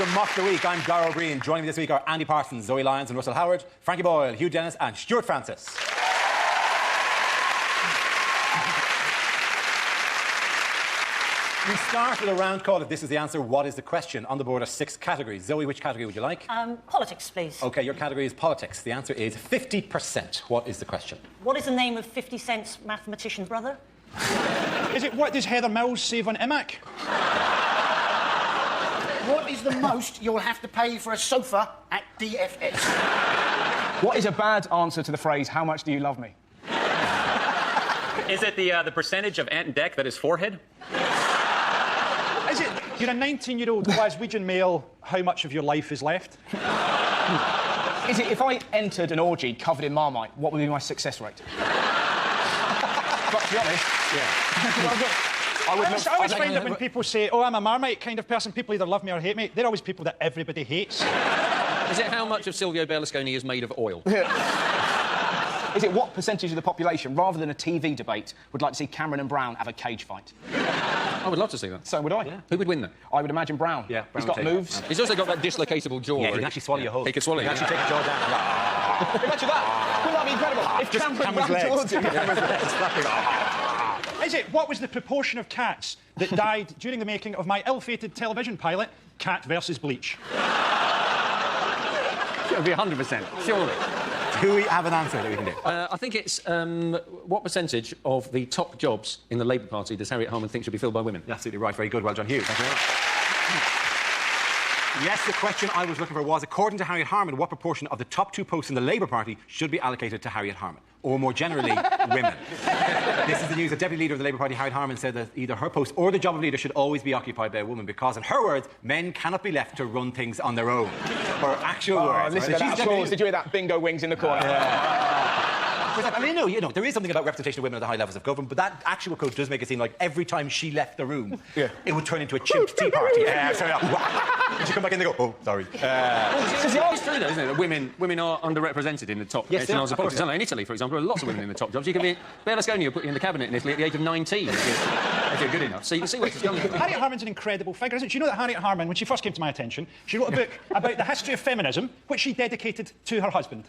to Mock the Week. I'm Garo Green. Joining me this week are Andy Parsons, Zoe Lyons and Russell Howard, Frankie Boyle, Hugh Dennis and Stuart Francis. We start with a round call. If this is the answer, what is the question? On the board are 6 categories. Zoe, which category would you like? Politics, please. OK, your category is politics. The answer is 50%. What is the question? What is the name of 50 Cent's mathematician brother? Is it what does Heather Mills save on IMAC? What is the most you'll have to pay for a sofa at DFS? What is a bad answer to the phrase, how much do you love me? Is it the percentage of Ant and Dec that is forehead? Is it you're a 19-year-old Glaswegian male, how much of your life is left? Is it if I entered an orgy covered in Marmite, what would be my success rate? But to be honest, I always find that when people say, oh, I'm a Marmite kind of person, people either love me or hate me, they're always people that everybody hates. Is it how much of Silvio Berlusconi is made of oil? Is it what percentage of the population, rather than a TV debate, would like to see Cameron and Brown have a cage fight? I would love to see that. So would I. Yeah. Who would win that? I would imagine Brown. Yeah, He's got moves. He's also got that dislocatable jaw. Yeah, he can actually swallow your whole. He can swallow you. You. He can actually take your jaw down. Imagine that. Wouldn't that be incredible? If Cameron ran towards him. Is it what was the proportion of cats that died during the making of my ill-fated television pilot, Cat versus Bleach? It would be 100%, surely. Do we have an answer that we can do? I think it's what percentage of the top jobs in the Labour Party does Harriet Harman think should be filled by women? You're absolutely right. Very good. Well done, Hugh. Thank you very much. Yes, the question I was looking for was, according to Harriet Harman, what proportion of the top 2 posts in the Labour Party should be allocated to Harriet Harman? Or more generally, women. This is the news. The Deputy Leader of the Labour Party, Harriet Harman, said that either her post or the job of leader should always be occupied by a woman because, in her words, men cannot be left to run things on their own. Her actual words. Listen to that applause. Did you hear that bingo wings in the corner? I mean, you know, there is something about representation of women at the high levels of government, but that actual quote does make it seem like every time she left the room, it would turn into a chimp tea party. Sorry, and she'd come back in and go, oh, sorry. It's true, though, isn't it? That women are underrepresented in the top echelons of politics. In Italy, for example, there are lots of women in the top jobs. You can be... Berlusconi will put you in the cabinet in Italy at the age of 19 if you're good enough. So you can see where she's going. Harriet Harman's an incredible figure, isn't she? You know that Harriet Harman, when she first came to my attention, she wrote a book about the history of feminism, which she dedicated to her husband.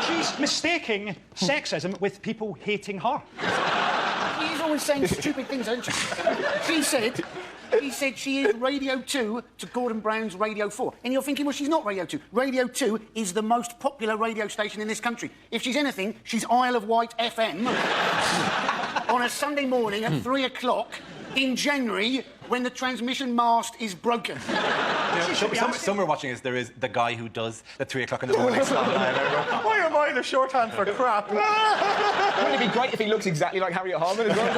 She's mistaking sexism with people hating her. She's always saying stupid things, isn't she? She said she is Radio 2 to Gordon Brown's Radio 4. And you're thinking, well, she's not Radio 2. Radio 2 is the most popular radio station in this country. If she's anything, she's Isle of Wight FM on a Sunday morning at 3 o'clock in January when the transmission mast is broken. Somewhere watching us, there is the guy who does the 3 o'clock in the morning slot. Why am I the shorthand for crap? Wouldn't it be great if he looks exactly like Harriet Harman as well?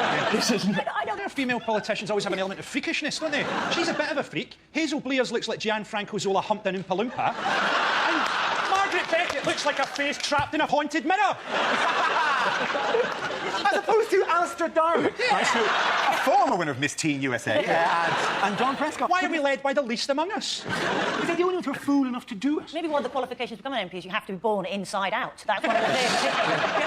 I know female politicians always have an element of freakishness, don't they? She's a bit of a freak. Hazel Blears looks like Gianfranco Zola humped an Oompa Loompa. And Margaret Beckett looks like a face trapped in a haunted mirror. As opposed to Alistair Darwood, a former winner of Miss Teen USA, and John Prescott. Why are we led by the least among us? Is that the only ones who are fool enough to do it? Maybe one of the qualifications to become an MP is you have to be born inside out. That's one of the things.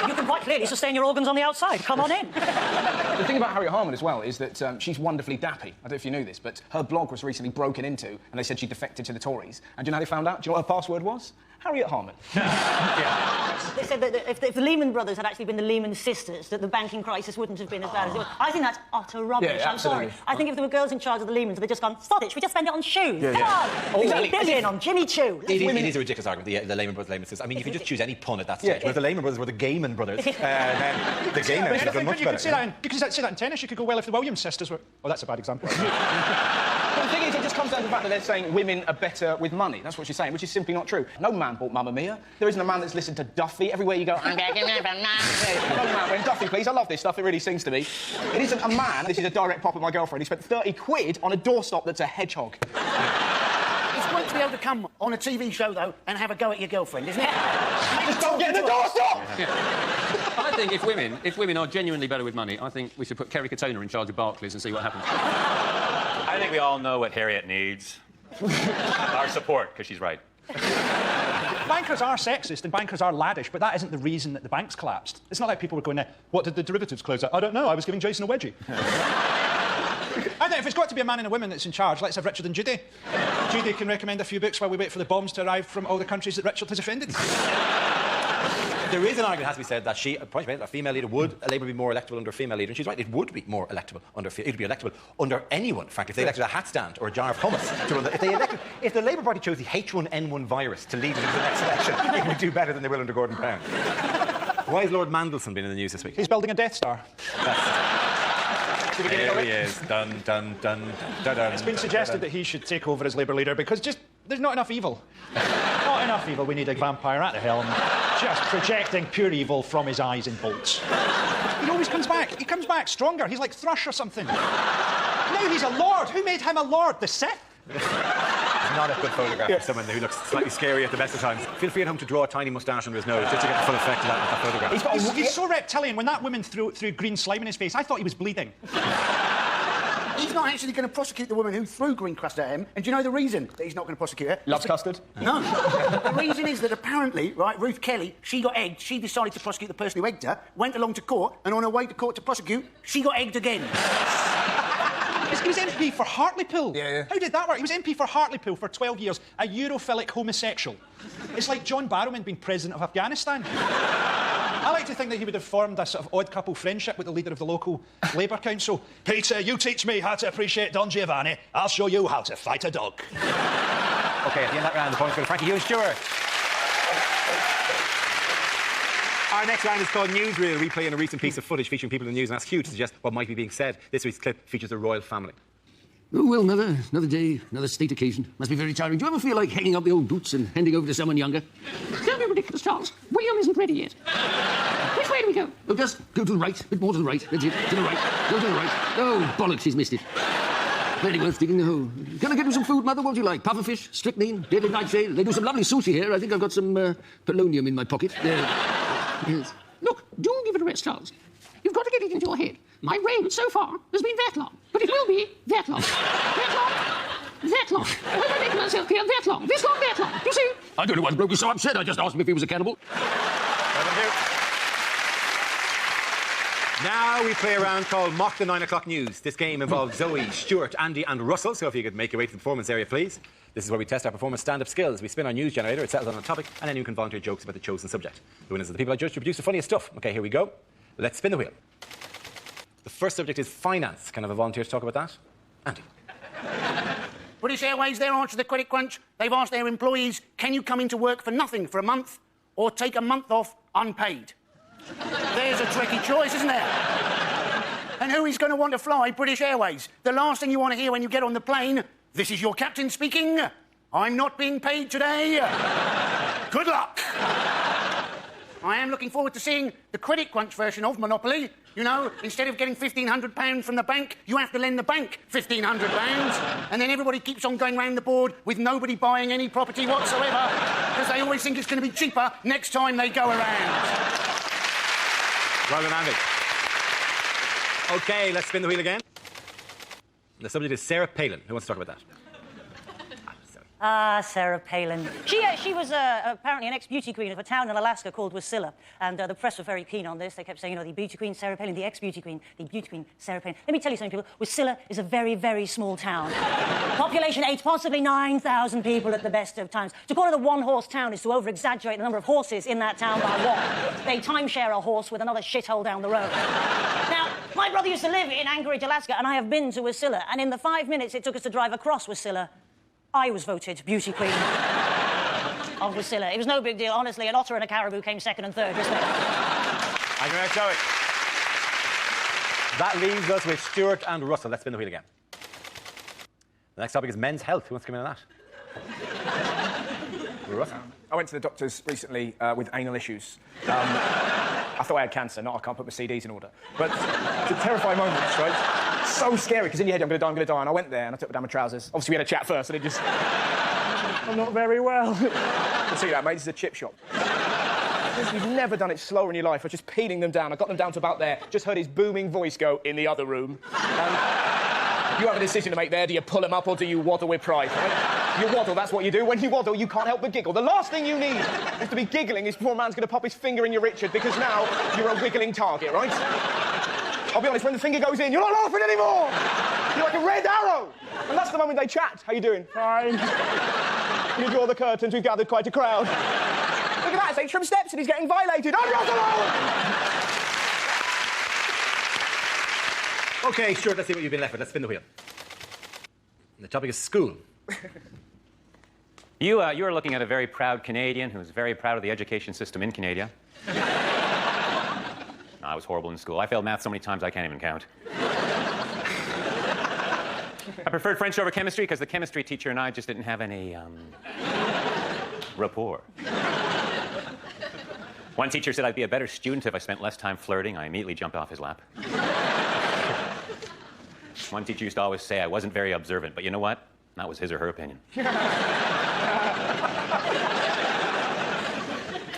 You can quite clearly sustain your organs on the outside. Come on in. The thing about Harriet Harman as well is that she's wonderfully dappy. I don't know if you knew this, but her blog was recently broken into and they said she defected to the Tories. And do you know how they found out? Do you know what her password was? Harriet Harman. They said that if the Lehman Brothers had actually been the Lehman sisters, that the banking crisis wouldn't have been as bad as it was. I think that's utter rubbish. Yeah, I'm sorry. I think if there were girls in charge of the Lehmans, they'd just gone, sod it, should we just spend it on shoes? Come on! Exactly. $1 billion on Jimmy Choo. It is a ridiculous argument, the Lehman Brothers, Lehman sisters. I mean, you can just choose any pun at that stage. Whereas the Lehman Brothers were the Gaiman brothers, then the Gaiman should have done much better. You could say that in tennis. You could go, well, if the Williams sisters were... Oh, that's a bad example. But the thing is, it just comes down to the fact that they're saying women are better with money. That's what she's saying, which is simply not true. No man bought Mamma Mia. There isn't a man that's listened to Duffy. Everywhere you go, I'm going to have a man. No man went, Duffy, please, I love this stuff, it really sings to me. It isn't a man, this is a direct pop of my girlfriend, he spent 30 quid on a doorstop that's a hedgehog. It's great to be able to come on a TV show, though, and have a go at your girlfriend, isn't it? Just don't get in the doorstop! I think if women are genuinely better with money, I think we should put Kerry Katona in charge of Barclays and see what happens. I think we all know what Harriet needs. Our support, because she's right. Bankers are sexist and bankers are laddish, but that isn't the reason that the banks collapsed. It's not like people were going, what did the derivatives close at? I don't know, I was giving Jason a wedgie. I think if it's got to be a man and a woman that's in charge, let's have Richard and Judy. Judy can recommend a few books while we wait for the bombs to arrive from all the countries that Richard has offended. There is an argument, has to be said, that a female leader would, Labour be more electable under a female leader, and she's right, it would be more electable under, it would be electable under anyone, frankly. If they elected a hat stand or a jar of hummus to run if the Labour Party chose the H1N1 virus to lead it into the next election, it would do better than they will under Gordon Brown. Why has Lord Mandelson been in the news this week? He's building a Death Star. There he is. Dun, dun, dun, dun, dun. It's been suggested that he should take over as Labour leader because there's not enough evil. Not enough evil. We need a vampire at the helm, just projecting pure evil from his eyes in bolts. He always comes back. He comes back stronger. He's like Thrush or something. Now he's a lord. Who made him a lord? The Sith? It's not a good photograph of someone who looks slightly scary at the best of times. Feel free at home to draw a tiny moustache under his nose just to get the full effect of that photograph. He's so reptilian. When that woman threw green slime in his face, I thought he was bleeding. He's not actually going to prosecute the woman who threw green crust at him. And do you know the reason that he's not going to prosecute her? Loves custard? No. The reason is that apparently, right, Ruth Kelly, she got egged. She decided to prosecute the person who egged her, went along to court, and on her way to court to prosecute, she got egged again. He was MP for Hartlepool. Yeah. How did that work? He was MP for Hartlepool for 12 years, a Europhilic homosexual. It's like John Barrowman being president of Afghanistan. I like to think that he would have formed a sort of odd couple friendship with the leader of the local Labour Council. Peter, you teach me how to appreciate Don Giovanni. I'll show you how to fight a dog. OK, at the end of that round, the points go to Frankie Hughes Stewart. Our next round is called Newsreel, replaying a recent piece of footage featuring people in the news and ask Hugh to suggest what might be being said. This week's clip features the royal family. Oh, well, another day, another state occasion. Must be very tiring. Do you ever feel like hanging up the old boots and handing over to someone younger? Don't be ridiculous, Charles. William isn't ready yet. Which way do we go? Oh, just go to the right. A bit more to the right. That's it. To the right. Go to the right. Oh, bollocks, he's missed it. Very worth digging the hole. Can I get you some food, Mother? What do you like? Pufferfish? Strychnine? Deadly nightshade? They do some lovely sushi here. I think I've got some polonium in my pocket. Yes. Look, do give it a rest, Charles. You've got to get it into your head. My reign so far has been that long, but it will be that long. That long. That long. I hope I make myself clear. That long. This long, that long. You see? I don't know what broke you so upset. I just asked him if he was a cannibal. Now we play a round called Mock the 9 o'clock News. This game involves Zoe, Stuart, Andy and Russell, so if you could make your way to the performance area, please. This is where we test our performance stand-up skills. We spin our news generator, it settles on a topic, and then you can volunteer jokes about the chosen subject. The winners are the people I judge to produce the funniest stuff. OK, here we go. Let's spin the wheel. The first subject is finance. Can I have a volunteer to talk about that? Andy. British Airways, their answer to the credit crunch, they've asked their employees, can you come into work for nothing for a month or take a month off unpaid? There's a tricky choice, isn't there? And who is going to want to fly British Airways? The last thing you want to hear when you get on the plane, this is your captain speaking. I'm not being paid today. Good luck. I am looking forward to seeing the credit crunch version of Monopoly. You know, instead of getting £1,500 from the bank, you have to lend the bank £1,500. And then everybody keeps on going round the board with nobody buying any property whatsoever because they always think it's going to be cheaper next time they go around. Well done, Andy. OK, let's spin the wheel again. The subject is Sarah Palin. Who wants to talk about that? Sarah Palin. She was apparently an ex-beauty queen of a town in Alaska called Wasilla, and the press were very keen on this. They kept saying, you know, the beauty queen Sarah Palin, the ex-beauty queen, the beauty queen Sarah Palin. Let me tell you something, people. Wasilla is a very, very small town. Population 8, possibly 9,000 people at the best of times. To call it a one-horse town is to over-exaggerate the number of horses in that town by one. They timeshare a horse with another shithole down the road. Now, my brother used to live in Anchorage, Alaska, and I have been to Wasilla, and in the 5 minutes it took us to drive across Wasilla, I was voted beauty queen of Wasilla. It was no big deal, honestly. An otter and a caribou came second and third, wasn't it? Thank you very much, Zoe. That leaves us with Stuart and Russell. Let's spin the wheel again. The next topic is men's health. Who wants to come in on that? Russell. I went to the doctors recently with anal issues. I thought I had cancer, not I can't put my CDs in order. But it's a terrifying moment, right? So scary, because in your head, I'm going to die. And I went there and I took down my trousers. Obviously, we had a chat first, and it just... I'm not very well. I'll tell you that, mate, this is a chip shop. You've never done it slower in your life. I was just peeling them down. I got them down to about there, just heard his booming voice go, in the other room. You have a decision to make there. Do you pull them up or do you waddle with pride? Right? You waddle, that's what you do. When you waddle, you can't help but giggle. The last thing you need is to be giggling. This poor man's going to pop his finger in your Richard because now you're a wiggling target, right? I'll be honest, when the finger goes in, you're not laughing anymore! You're like a red arrow! And that's the moment they chat. How you doing? Fine. You draw the curtains, we've gathered quite a crowd. Look at that, it's Atrium Steps and he's getting violated. I'm not alone! OK, Stuart, let's see what you've been left with. Let's spin the wheel. The topic is school. You are looking at a very proud Canadian who's very proud of the education system in Canada. No, I was horrible in school. I failed math so many times I can't even count. I preferred French over chemistry because the chemistry teacher and I just didn't have any, rapport. One teacher said I'd be a better student if I spent less time flirting. I immediately jumped off his lap. One teacher used to always say I wasn't very observant, but you know what? That was his or her opinion.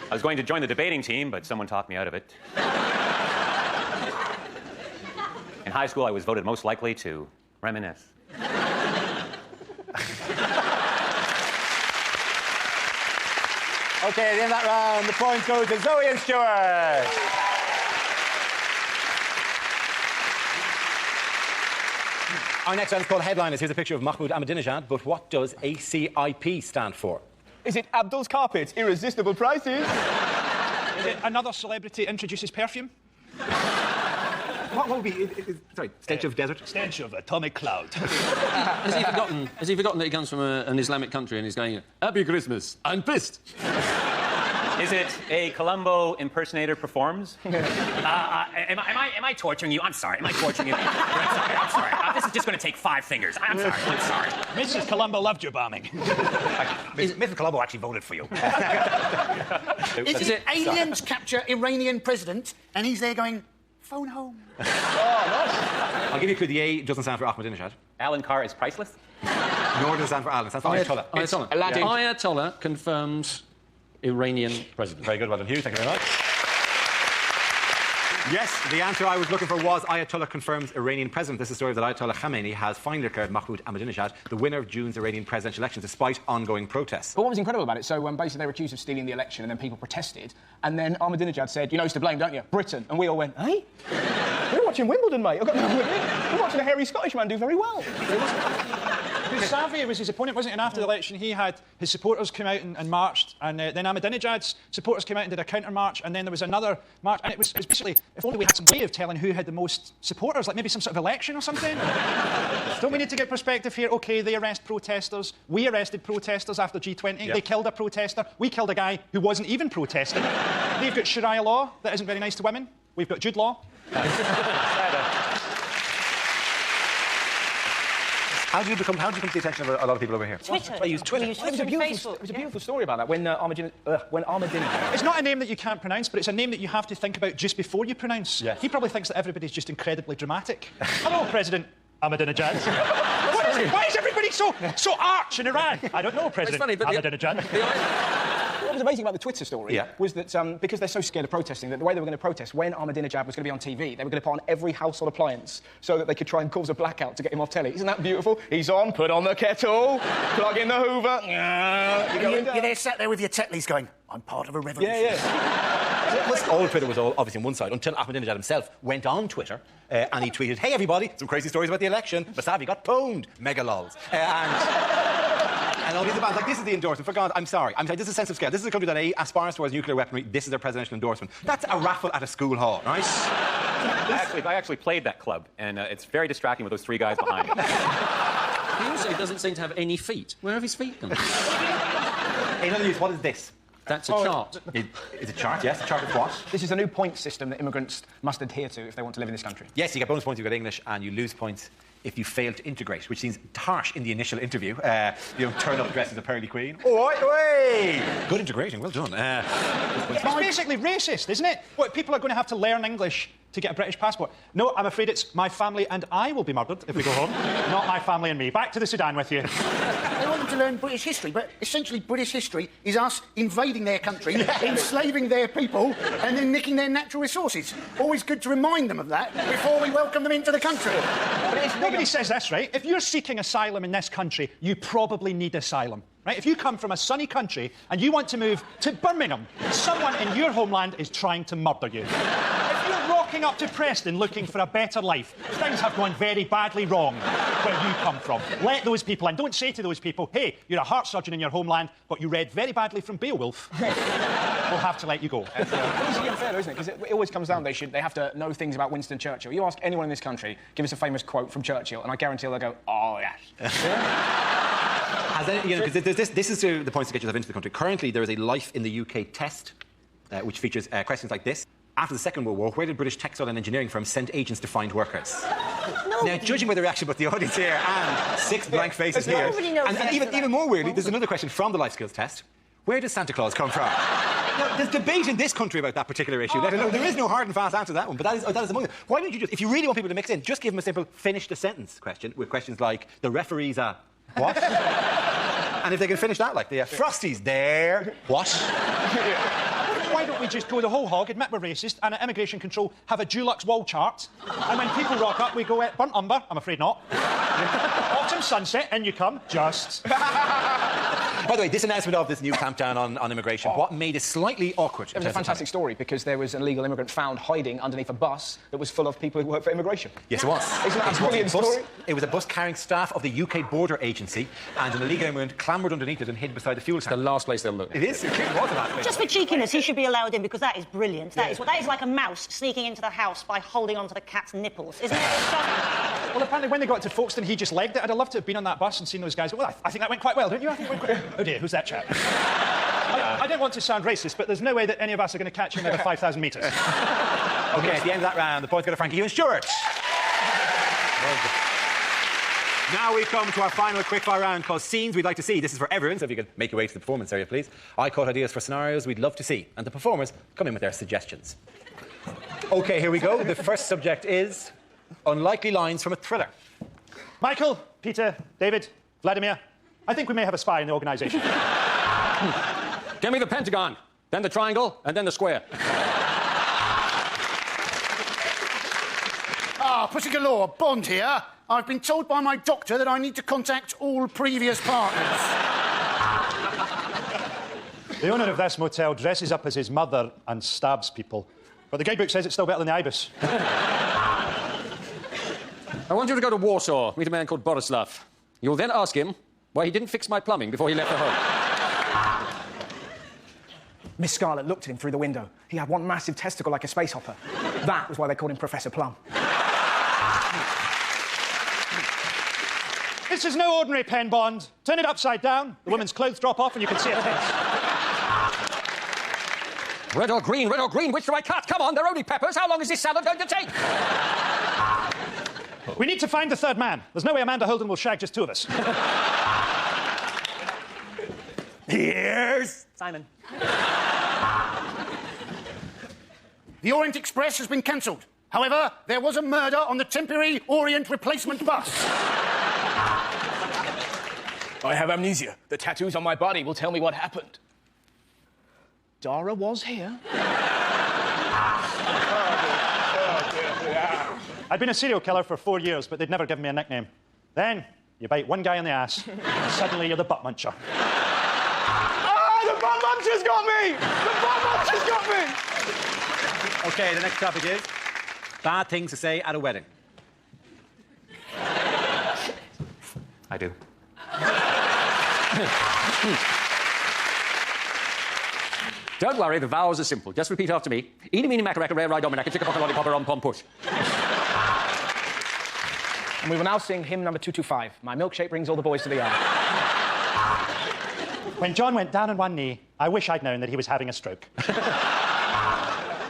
I was going to join the debating team, but someone talked me out of it. In high school, I was voted most likely to reminisce. OK, at the end of that round, the points go to Zoe and Stuart. Our next round is called Headliners. Here's a picture of Mahmoud Ahmadinejad, but what does ACIP stand for? Is it Abdul's Carpets, irresistible prices? Is it another celebrity introduces perfume? What would be... sorry, stench of desert? Stench of atomic cloud. Has he forgotten that he comes from an Islamic country and he's going, Happy Christmas, I'm pissed. Is it a Columbo impersonator performs? Am I torturing you? I'm sorry. Am I torturing you? I'm sorry. This is just going to take 5 fingers. I'm sorry. Mrs. Columbo loved your bombing. Mrs. Columbo actually voted for you. Is it aliens capture Iranian president and he's there going, phone home? I'll give you a clue. The A doesn't stand for Ahmadinejad. Alan Carr is priceless? Nor does it stand for Alan. It stands for Ayatollah. Ayatollah. Ayatollah confirms Iranian president. Very good, well done, Hugh. Thank you very much. Yes, the answer I was looking for was Ayatollah confirms Iranian president. This is the story that Ayatollah Khamenei has finally declared Mahmoud Ahmadinejad the winner of June's Iranian presidential elections, despite ongoing protests. But what was incredible about it, so basically they were accused of stealing the election and then people protested, and then Ahmadinejad said, you know who's to blame, don't you? Britain. And we all went, hey? We're watching Wimbledon, mate. We're watching a hairy Scottish man do very well. Xavier was his opponent, wasn't he? And after the election, he had his supporters come out and marched, and then Ahmadinejad's supporters came out and did a counter-march, and then there was another march, and it was basically, if only we had some way of telling who had the most supporters, like maybe some sort of election or something. Don't we need to get perspective here? OK, they arrest protesters. We arrested protesters after G20. Yep. They killed a protester. We killed a guy who wasn't even protesting. They've got Sharia law that isn't very nice to women. We've got Jude law. How did you come to the attention of a lot of people over here? Twitter. I use Twitter. It was a beautiful story about that when Ahmadinejad... It's not a name that you can't pronounce, but it's a name that you have to think about just before you pronounce. Yes. He probably thinks that everybody's just incredibly dramatic. Hello, President Ahmadinejad. Why is everybody so arch in Iran? I don't know, President Ahmadinejad. What was amazing about the Twitter story was that because they're so scared of protesting, that the way they were going to protest, when Ahmadinejad was going to be on TV, they were going to put on every household appliance so that they could try and cause a blackout to get him off telly. Isn't that beautiful? He's on, put on the kettle, plug in the Hoover. You're there sat there with your Tetleys going, I'm part of a revolution. All Twitter was all obviously on one side until Ahmadinejad himself went on Twitter and he tweeted, hey, everybody, some crazy stories about the election. Basavi got pwned. Mega lols. And all these bands, like, this is the endorsement. For God, I'm sorry. This is a sense of scale. This is a country that aspires towards nuclear weaponry. This is their presidential endorsement. That's a raffle at a school hall, right? I actually played that club, and it's very distracting with those 3 guys behind him. He also doesn't seem to have any feet. Where have his feet gone? In other news, what is this? That's a chart. It's a chart, yes. A chart of what? This is a new point system that immigrants must adhere to if they want to live in this country. Yes, you get bonus points if you got English, and you lose points if you fail to integrate, which seems harsh in the initial interview. Turn up dressed as a pearly queen. Good integrating, well done. It's basically racist, isn't it? What, people are going to have to learn English to get a British passport? No, I'm afraid it's my family and I will be murdered if we go home. Not my family and me. Back to the Sudan with you. They want them to learn British history, but essentially British history is us invading their country, enslaving their people, and then nicking their natural resources. Always good to remind them of that before we welcome them into the country. But nobody says this, right? If you're seeking asylum in this country, you probably need asylum. Right? If you come from a sunny country and you want to move to Birmingham, someone in your homeland is trying to murder you. If you're rocking up to Preston looking for a better life. Things have gone very badly wrong where you come from. Let those people in. Don't say to those people, hey, you're a heart surgeon in your homeland, but you read very badly from Beowulf. We'll have to let you go. It's unfair, though, isn't it? Because it always comes down, they have to know things about Winston Churchill. You ask anyone in this country, give us a famous quote from Churchill, and I guarantee they'll go, oh, yes. This is the points to get yourself into the country. Currently, there is a Life in the UK test, which features questions like this. After the Second World War, where did British textile and engineering firms send agents to find workers? Now, judging by the reaction of the audience here and 6 blank faces here, and even more weirdly, there's another question from the life skills test. Where does Santa Claus come from? Now, there's debate in this country about that particular issue. There is no hard and fast answer to that one, but that is among them. Why don't you just, if you really want people to mix in, just give them a simple finish the sentence question with questions like, the referee's a what? And if they can finish that, like, the Frosty's there, what? Why don't we just go the whole hog, admit we're racist, and at immigration control have a Dulux wall chart, and when people rock up, we go, burnt umber, I'm afraid not. Autumn sunset, in you come, just. By the way, this announcement of this new clampdown on immigration, what made it slightly awkward? It was a fantastic story because there was an illegal immigrant found hiding underneath a bus that was full of people who work for immigration. Yes, it was. Isn't that a brilliant story? It was a bus carrying staff of the UK Border Agency, and an illegal immigrant clambered underneath it and hid beside the fuel tank. The last place they'll look. It is. It was the last place. Just for cheekiness, he should be allowed in because that is brilliant. That is like a mouse sneaking into the house by holding onto the cat's nipples, isn't it? Well, apparently when they got to Folkestone, he just legged it. I'd have loved to have been on that bus and seen those guys. Well, I think that went quite well, don't you? I think it went quite... Oh dear, who's that chap? I don't want to sound racist, but there's no way that any of us are going to catch him over 5,000 metres. OK, at the end of that round, the points go to Frankie, you and Stuart. Now we come to our final quickfire round called Scenes We'd Like to See. This is for everyone, so if you could make your way to the performance area, please. I caught ideas for scenarios we'd love to see, and the performers come in with their suggestions. OK, here we go. The first subject is unlikely lines from a thriller. Michael, Peter, David, Vladimir, I think we may have a spy in the organisation. Give me the pentagon, then the triangle, and then the square. Pussy galore, Bond here. I've been told by my doctor that I need to contact all previous partners. The owner of this motel dresses up as his mother and stabs people. But the guidebook says it's still better than the Ibis. I want you to go to Warsaw, meet a man called Borislav. You'll then ask him why he didn't fix my plumbing before he left the home. Miss Scarlet looked at him through the window. He had one massive testicle like a space hopper. That was why they called him Professor Plum. This is no ordinary pen, Bond. Turn it upside down, the woman's clothes drop off and you can see her tits. Red or green, which do I cut? Come on, they're only peppers. How long is this salad going to take? We need to find the third man. There's no way Amanda Holden will shag just two of us. Here's Simon. The Orient Express has been cancelled. However, there was a murder on the temporary Orient replacement bus. I have amnesia. The tattoos on my body will tell me what happened. Dara was here. I'd been a serial killer for 4 years, but they'd never given me a nickname. Then, you bite one guy in the ass, and suddenly you're the butt muncher. Ah, the butt muncher's got me! The butt muncher's got me! OK, the next topic is bad things to say at a wedding. I do. Don't worry, the vows are simple. Just repeat after me. Eeny, meeny, mackerel, rare, ride, dominac, chicka, pock, lollipop, rom, pom, push. And we will now sing hymn number 225. My milkshake brings all the boys to the yard. When John went down on one knee, I wish I'd known that he was having a stroke.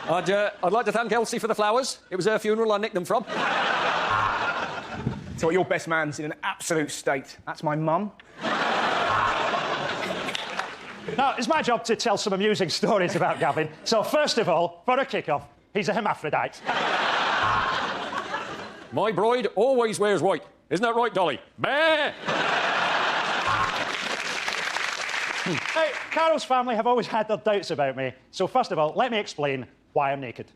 I'd like to thank Elsie for the flowers. It was her funeral I nicked them from. So your best man's in an absolute state. That's my mum. Now, it's my job to tell some amusing stories about Gavin. So, first of all, for a kick-off, he's a hermaphrodite. My bride always wears white. Isn't that right, Dolly? Bah! Hey, Carol's family have always had their doubts about me. So, first of all, let me explain why I'm naked.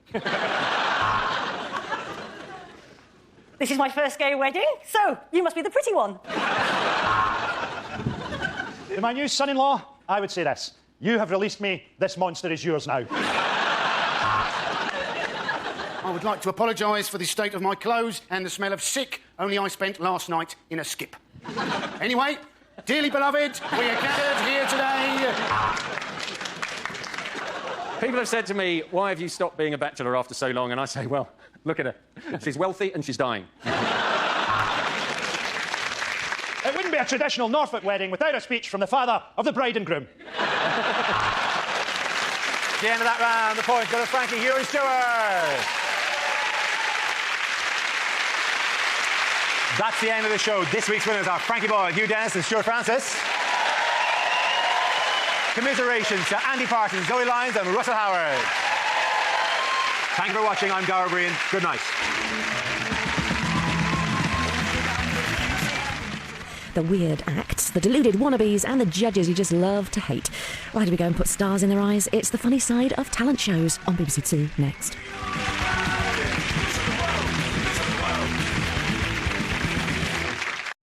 This is my first gay wedding, so you must be the pretty one. To my new son-in-law, I would say this. You have released me. This monster is yours now. I would like to apologise for the state of my clothes and the smell of sick only I spent last night in a skip. Anyway, dearly beloved, we are gathered here today... People have said to me, why have you stopped being a bachelor after so long? And I say, well, look at her. She's wealthy and she's dying. It wouldn't be a traditional Norfolk wedding without a speech from the father of the bride and groom. The end of that round, the point go to Frankie, Hugh and Stuart. That's the end of the show. This week's winners are Frankie Boyle, Hugh Dennis and Stuart Francis. Commiserations to Andy Parsons, Zoe Lyons and Russell Howard. Thank you for watching. I'm Gara Brian. Good night. The weird acts, the deluded wannabes and the judges you just love to hate. Why do we go and put stars in their eyes? It's the funny side of talent shows on BBC Two next.